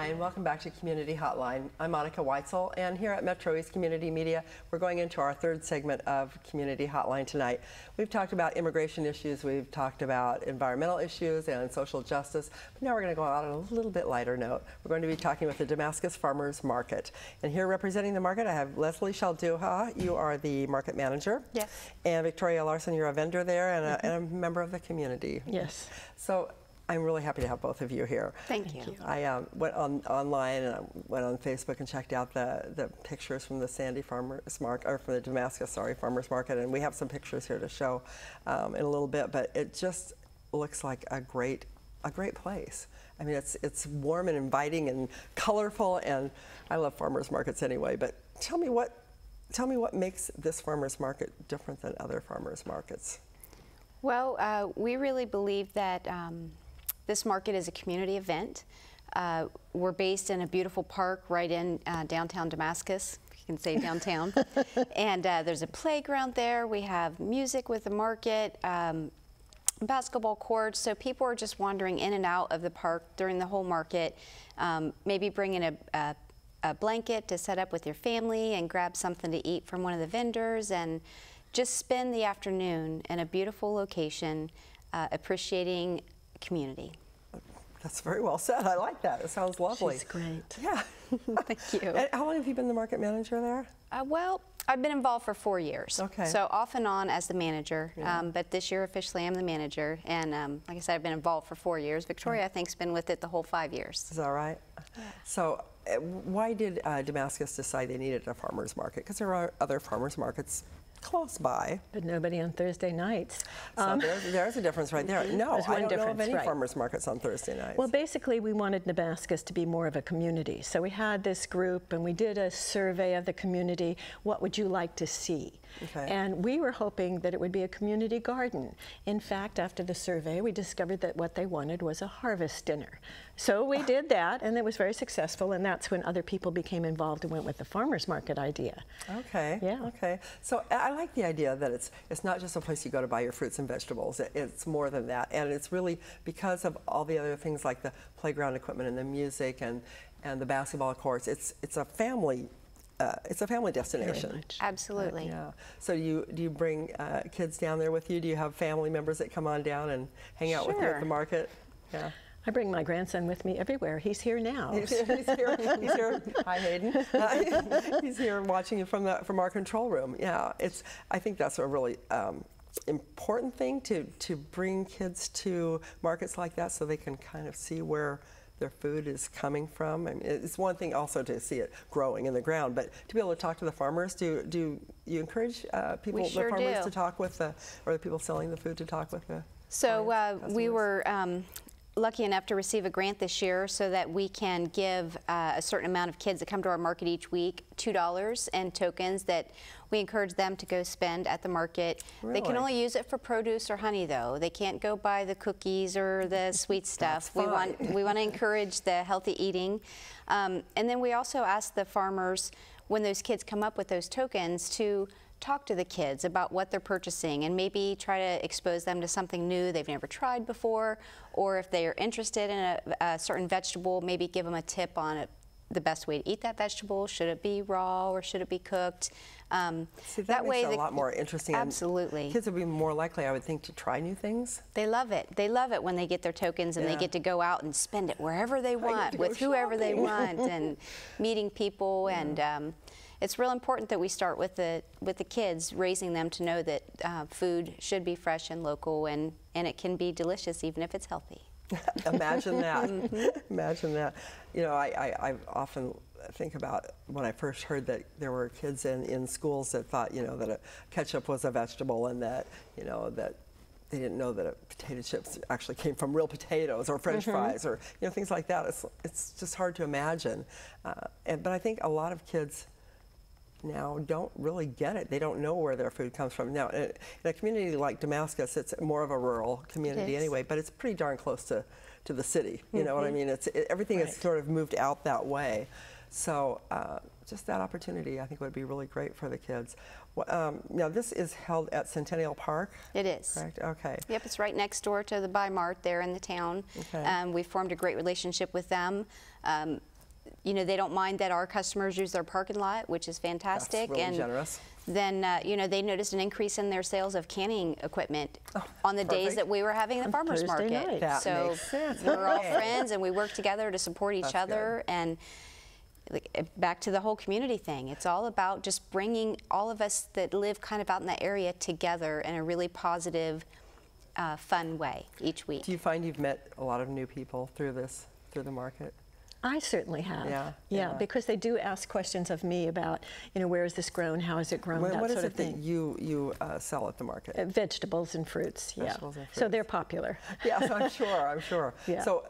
Hi, and welcome back to Community Hotline. I'm Monica Weitzel, and here at MetroEast Community Media, we're going into our third segment of Community Hotline tonight. We've talked about immigration issues, we've talked about environmental issues and social justice, but now we're going to go out on a little bit lighter note. We're going to be talking with the Damascus Farmers Market. And here representing the market, I have Leslie Shalduha. You are the market manager. Yes. And Victoria Larson, you're a vendor there and a member of the community. Yes. So I'm really happy to have both of you here. Thank you. I went online and I went on Facebook and checked out the pictures from the Sandy Farmers Market, or from the Damascus, Farmers Market, and we have some pictures here to show in a little bit. But it just looks like a great place. I mean, it's warm and inviting and colorful, and I love farmers markets anyway. But tell me what makes this farmers market different than other farmers markets. Well, we really believe that this market is a community event. We're based in a beautiful park right in downtown Damascus, if you can say downtown. And there's a playground there. We have music with the market, basketball courts. So people are just wandering in and out of the park during the whole market, maybe bringing a blanket to set up with your family and grab something to eat from one of the vendors, and just spend the afternoon in a beautiful location appreciating community. That's very well said. I like that. It sounds lovely. She's great. Yeah. Thank you. And how long have you been the market manager there? Well, I've been involved for 4 years. Okay. So off and on as the manager, Yeah. but this year officially I'm the manager. And like I said, I've been involved for 4 years. Victoria, I think, has been with it the whole 5 years. Is that right? Yeah. So why did Damascus decide they needed a farmer's market? Because there are other farmer's markets close by. But nobody on Thursday nights. So there's a difference right there. No, I don't know of any right. farmers markets on Thursday nights. Well, basically, we wanted Damascus to be more of a community. So we had this group, and we did a survey of the community. What would you like to see? Okay. And we were hoping that it would be a community garden. In fact, after the survey, we discovered that what they wanted was a harvest dinner. So we did that, and it was very successful, and that's when other people became involved and went with the farmers market idea. Okay. Yeah. Okay. So I like the idea that it's not just a place you go to buy your fruits and vegetables. It's more than that, and it's really because of all the other things like the playground equipment and the music and the basketball courts. It's a family. It's a family destination. Absolutely. Yeah. So do you bring kids down there with you? Do you have family members that come on down and hang out with you at the market? Yeah. I bring my grandson with me everywhere. He's here now. He's here. Hi, Hayden. He's here watching you from our control room. Yeah. I think that's a really important thing to bring kids to markets like that so they can kind of see where their food is coming from. I mean, it's one thing also to see it growing in the ground, but to be able to talk to the farmers, do you encourage the farmers to talk with or the people selling the food to talk with the So we were lucky enough to receive a grant this year so that we can give a certain amount of kids that come to our market each week $2 in tokens that we encourage them to go spend at the market. Really? They can only use it for produce or honey, though. They can't go buy the cookies or the sweet stuff. We want to encourage the healthy eating. And then we also ask the farmers, when those kids come up with those tokens, to talk to the kids about what they're purchasing and maybe try to expose them to something new they've never tried before, or if they are interested in a certain vegetable, maybe give them a tip on the best way to eat that vegetable. Should it be raw or should it be cooked? See, that makes it a lot more interesting. Absolutely. Kids would be more likely, I would think, to try new things. They love it. They love it when they get their tokens and they get to go out and spend it wherever they want, with whoever they want, and meeting people. And it's real important that we start with the kids, raising them to know that food should be fresh and local, and it can be delicious even if it's healthy. Imagine that. Imagine that. You know, I often think about when I first heard that there were kids in schools that thought, that ketchup was a vegetable, and that, that they didn't know that potato chips actually came from real potatoes or French fries, or things like that. It's just hard to imagine. But I think a lot of kids now don't really get it. They don't know where their food comes from. Now, in a community like Damascus, it's more of a rural community anyway, but it's pretty darn close to the city. You know what I mean? Everything is sort of moved out that way. So just that opportunity, I think, would be really great for the kids. Now, this is held at Centennial Park? It is. Correct? Okay. Yep, it's right next door to the Bi-Mart there in the town. Okay. We've formed a great relationship with them. you know, they don't mind that our customers use their parking lot, which is fantastic. That's really generous. Then, you know, they noticed an increase in their sales of canning equipment on the days that we were having the farmers Thursday market. night. That So makes sense. we're all friends, and we work together to support each That's other. good. And back to the whole community thing, it's all about just bringing all of us that live kind of out in the area together in a really positive, fun way each week. Do you find you've met a lot of new people through the market? I certainly have. Yeah. Because they do ask questions of me about, you know, where is this grown, how is it grown, that What is sort of it that thing. you sell at the market? Vegetables and fruits, Vegetables and So fruits. they're popular. Yes, I'm sure. I'm sure. Yeah. So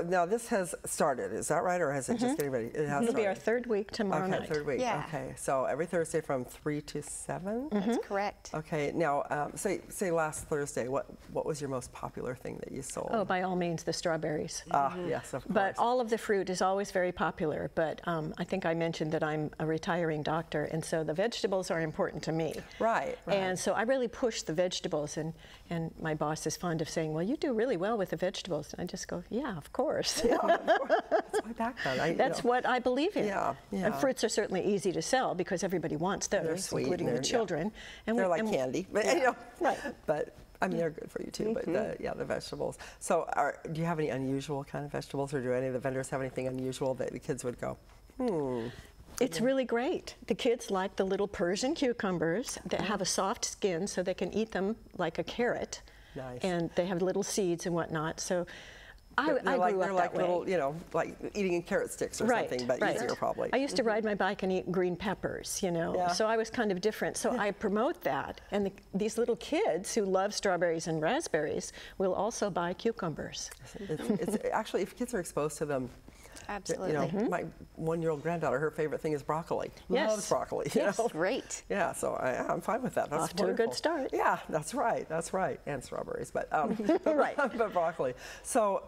now this has started. Is that right, or has it just getting ready? It has It'll be our started. third week tomorrow Okay, night. third week. Yeah. Okay. So every Thursday from 3 to 7. That's correct. Okay. Now, say last Thursday, what was your most popular thing that you sold? Oh, by all means, the strawberries. Yes, of course. But all of the fruit is always very popular. But I think I mentioned that I'm a retiring doctor, and so the vegetables are important to me. Right. And so I really push the vegetables, and my boss is fond of saying, well, you do really well with the vegetables. And I just go, yeah, of course. Yeah, of course. That's my background. That's what I believe in. Yeah, yeah. And fruits are certainly easy to sell because everybody wants those, They're sweet, including and the they're- children. And They're like candy, but yeah, you know. right. But I mean, they're good for you too. But the vegetables. So, do you have any unusual kind of vegetables, or do any of the vendors have anything unusual that the kids would go, It's really great. The kids like the little Persian cucumbers that have a soft skin so they can eat them like a carrot. Nice. And they have little seeds and whatnot. So I They're grew like, up they're like that way. little, you know, like eating carrot sticks or something, but easier probably. I used to ride my bike and eat green peppers, you know, Yeah. so I was kind of different. So I promote that. And these little kids who love strawberries and raspberries will also buy cucumbers. It's actually, if kids are exposed to them, Absolutely. you know, my 1-year-old granddaughter, her favorite thing is broccoli. Yes. Loves broccoli. You know? Great. Yeah, so I'm fine with that. That's Off to a good wonderful. start. Yeah, that's right. That's right. And strawberries, but Right. but broccoli. So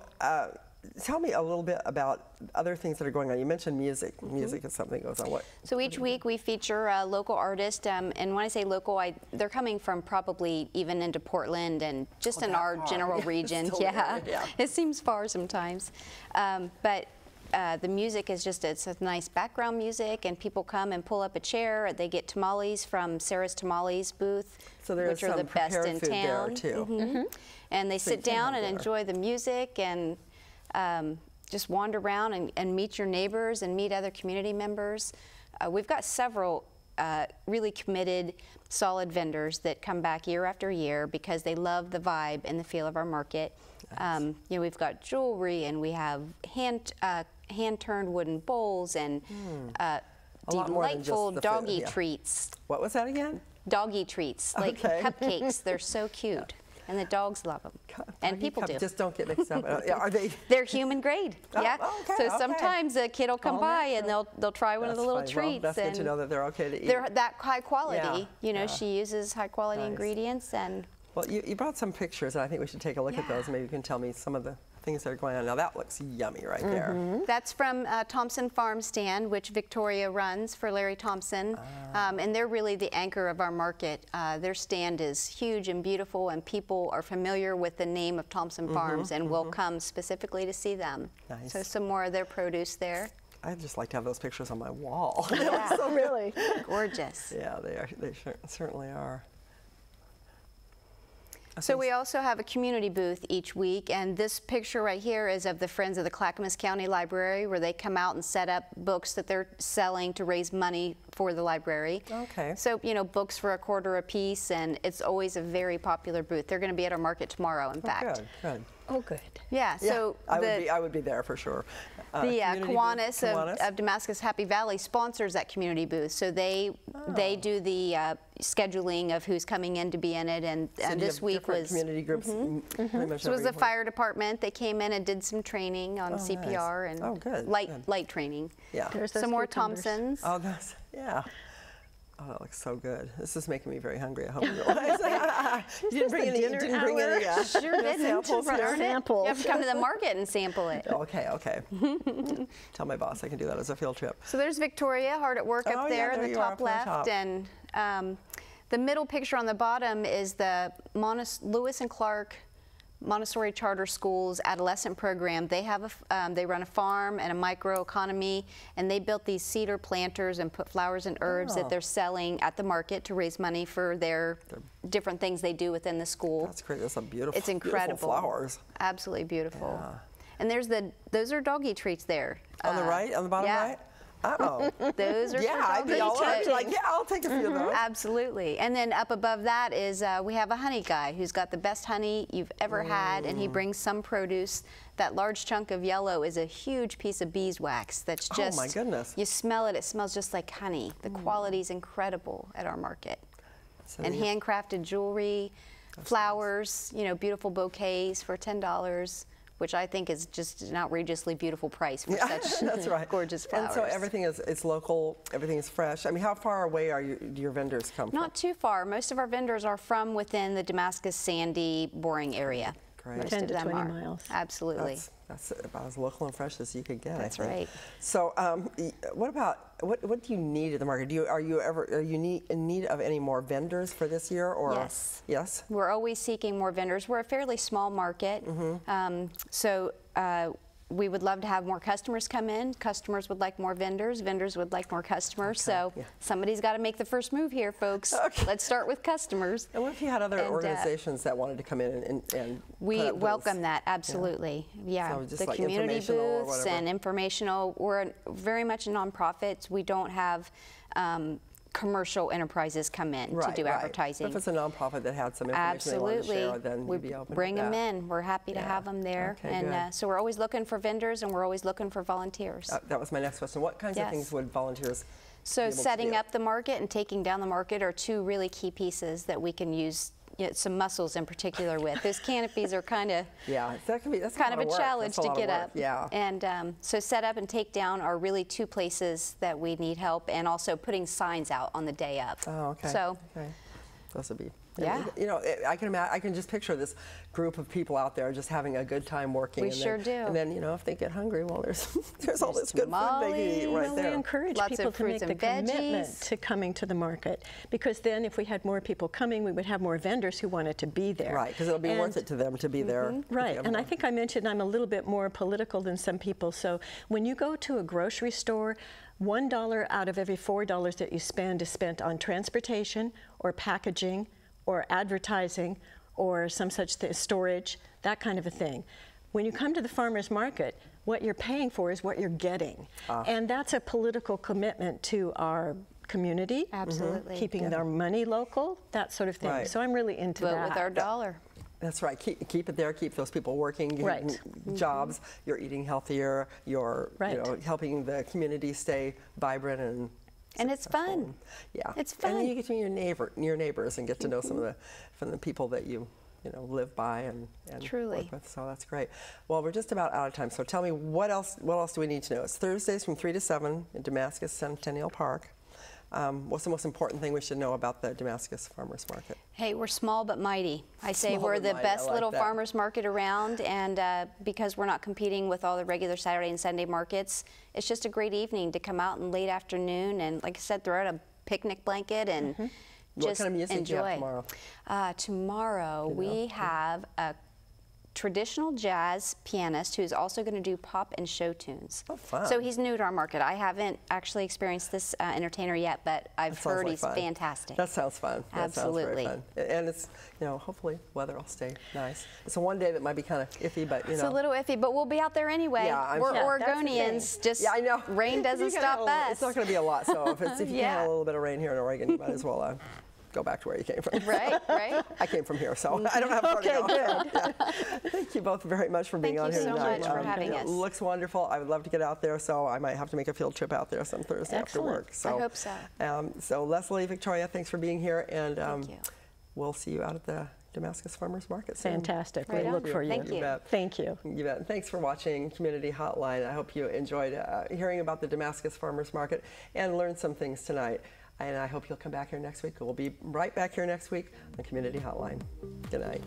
tell me a little bit about other things that are going on. You mentioned music. Music is something that goes on. What? So each week we feature a local artist, and when I say local, they're coming from probably even into Portland and just in that our far. general region. Still Yeah. there, yeah. It seems far sometimes, but the music is it's a nice background music, and people come and pull up a chair. They get tamales from Sarah's Tamales booth, So there's which are the some best prepared in food there, town. too. And they So you sit can down have and dinner. enjoy the music and just wander around and meet your neighbors and meet other community members. We've got several really committed, solid vendors that come back year after year because they love the vibe and the feel of our market. You know, we've got jewelry, and we have hand-turned wooden bowls and A lot more than just delightful the food, doggy yeah. treats. What was that again? Doggy treats, like Okay. cupcakes. They're so cute, and the dogs love them, and Doggy people cup- do. Just don't get mixed up. Yeah, are they? They're human grade. Oh, Yeah. okay, So okay. sometimes a kid will come All by and natural. they'll try one of the little That's fine. treats. Well, that's good and to know that they're okay to eat. they're that high quality. Yeah, You know, yeah. she uses high quality Nice. ingredients, and Well, you brought some pictures, and I think we should take a look at Yeah. those. Maybe you can tell me some of the things that are going on. Now, that looks yummy right there. that's from Thompson Farm Stand, which Victoria runs for Larry Thompson. And they're really the anchor of our market. Their stand is huge and beautiful, and people are familiar with the name of Thompson Farms and will come specifically to see them. Nice. So some more of their produce there. I'd just like to have those pictures on my wall. Yeah. Really? Gorgeous. Yeah, they are. They certainly are. So we also have a community booth each week, and this picture right here is of the Friends of the Clackamas County Library, where they come out and set up books that they're selling to raise money for the library. Okay. So, you know, books for $0.25 a piece, and it's always a very popular booth. They're going to be at our market tomorrow, in fact. Good, good. Oh, good. Yeah, so I would be there for sure. the Community booth, Kiwanis of Damascus Happy Valley sponsors that community booth, so they do the scheduling of who's coming in to be in it, and So do you this have week different was community groups. Pretty much So it was the every week? fire department. They came in and did some training on nice. CPR and Oh, good, light good. training. Yeah. There's those Some more cucumbers. Thompsons. Oh, yeah. Oh, that looks so good. This is making me very hungry. I hope you realize. You didn't bring any. dinner Didn't bring any. Sure didn't. samples Darn here? it. Samples. You have to come to the market and sample it. Okay. Tell my boss I can do that as a field trip. So there's Victoria, hard at work Oh, up yeah, there in there the you are, top up on the left, top. and the middle picture on the bottom is the Lewis and Clark Montessori charter schools, adolescent program. They have they run a farm and a microeconomy, and they built these cedar planters and put flowers and herbs that they're selling at the market to raise money for their different things they do within the school. That's great. That's a beautiful. It's incredible. Beautiful flowers. Absolutely beautiful. Yeah. And there's those are doggy treats there. On the right, on the bottom right. Oh. Those are yeah, I'd be all right. Like, yeah, I'll take a few of those. Absolutely. And then up above that is we have a honey guy who's got the best honey you've ever had, and he brings some produce. That large chunk of yellow is a huge piece of beeswax that's just, oh my goodness. You smell it, it smells just like honey. The quality's incredible at our market. So and handcrafted jewelry, flowers, you know, beautiful bouquets for $10. Which I think is just an outrageously beautiful price for such that's right. gorgeous flowers. And so everything is local, everything is fresh. I mean, how far away do your vendors come from? Not too far. Most of our vendors are from within the Damascus, Sandy, Boring area. Great. Most 10 of to them 20 are. Miles. Absolutely. That's about as local and fresh as you could get. That's I think. right. So, what do you need at the market? Are you in need of any more vendors for this year? Or yes. Yes. We're always seeking more vendors. We're a fairly small market, so we would love to have more customers come in. Customers would like more vendors. Vendors would like more customers. So somebody's got to make the first move here, folks. Okay. Let's start with customers. And what if you had other organizations that wanted to come in and we welcome that, absolutely. Yeah, so just the like community booths and informational. We're very much a nonprofit. We don't have commercial enterprises come in to do advertising. But if it's a nonprofit that had some information they want to share, then we you'd be open bring to that. them in. We're happy to have them there. Okay, and so we're always looking for vendors, and we're always looking for volunteers. That was my next question. What kinds of things would volunteers So be able setting to do? up the market and taking down the market are two really key pieces that we can use some muscles in particular with. Those canopies are kind of that's kind of a challenge to get up. Yeah. And so set up and take down are really two places that we need help, and also putting signs out on the day up. Oh, okay. So those would be. Yeah. You know, I can just picture this group of people out there just having a good time working. We sure do. And then, you know, if they get hungry, well, there's all this good food they can eat right there. We encourage people to make the commitment to coming to the market, because then if we had more people coming, we would have more vendors who wanted to be there. Right, because it'll be worth it to them to be there. Right, and I think I mentioned I'm a little bit more political than some people. So when you go to a grocery store, $1 out of every $4 that you spend is spent on transportation or packaging or advertising or some such storage, that kind of a thing. When you come to the farmer's market, what you're paying for is what you're getting. And that's a political commitment to our community. Absolutely. Keeping our money local, that sort of thing. Right. So I'm really into that. With our dollar. That's right. Keep it there. Keep those people working, getting jobs. You're eating healthier. You're you know, helping the community stay vibrant and it's fun. Yeah, it's fun. And then you get to meet your neighbors and get to know some of the people that you live by and Truly. work with. So that's great. Well, we're just about out of time. So tell me, what else do we need to know? It's Thursdays from 3 to 7 in Damascus Centennial Park. What's the most important thing we should know about the Damascus Farmers Market? Hey, we're small but mighty. I say we're the best little farmers market around, and because we're not competing with all the regular Saturday and Sunday markets, it's just a great evening to come out in late afternoon and, like I said, throw out a picnic blanket and just enjoy. What kind of music do you have tomorrow? Tomorrow we have a traditional jazz pianist who's also going to do pop and show tunes. Oh, fun. So he's new to our market. I haven't actually experienced this entertainer yet, but I've heard he's fantastic. That sounds fun. Absolutely. That sounds very fun. And it's, hopefully weather will stay nice. It's a one day that might be kind of iffy, but It's a little iffy, but we'll be out there anyway. Yeah, we're Oregonians. Just I know. Rain doesn't stop us. It's not going to be a lot, so if you can have a little bit of rain here in Oregon, you might as well go back to where you came from. Right. I came from here, so I don't have far to go. Good. Yeah. Thank you both very much for being on here tonight. Thank you so much for having us. It looks wonderful. I would love to get out there, so I might have to make a field trip out there some Thursday after work. So, I hope so. So Leslie, Victoria, thanks for being here, and Thank you. We'll see you out at the Damascus Farmers Market soon. Fantastic. Right we look for you. Thank you. You bet. Thank you. You bet. Thanks for watching Community Hotline. I hope you enjoyed hearing about the Damascus Farmers Market and learned some things tonight. And I hope you'll come back here next week. We'll be right back here next week on Community Hotline. Good night.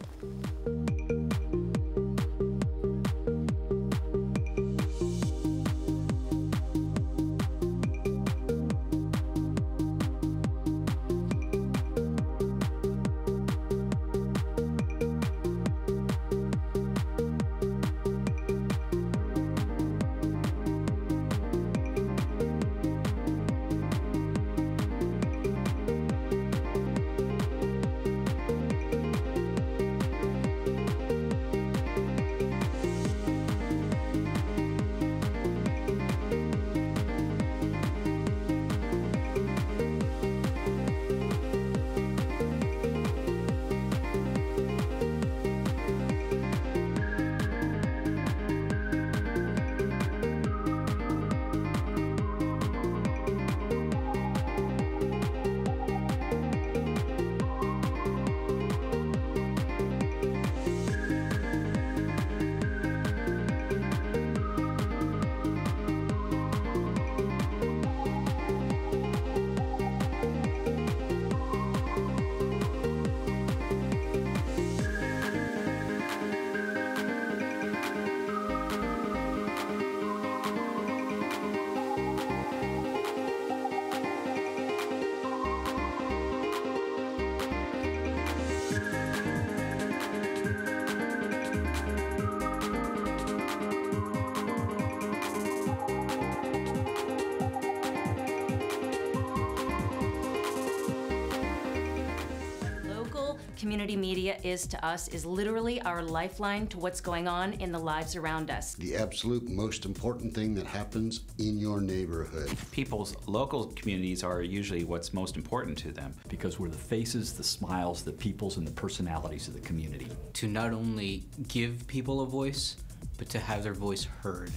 community media is to us is literally our lifeline to what's going on in the lives around us. The absolute most important thing that happens in your neighborhood. People's local communities are usually what's most important to them. Because we're the faces, the smiles, the peoples, and the personalities of the community. To not only give people a voice, but to have their voice heard.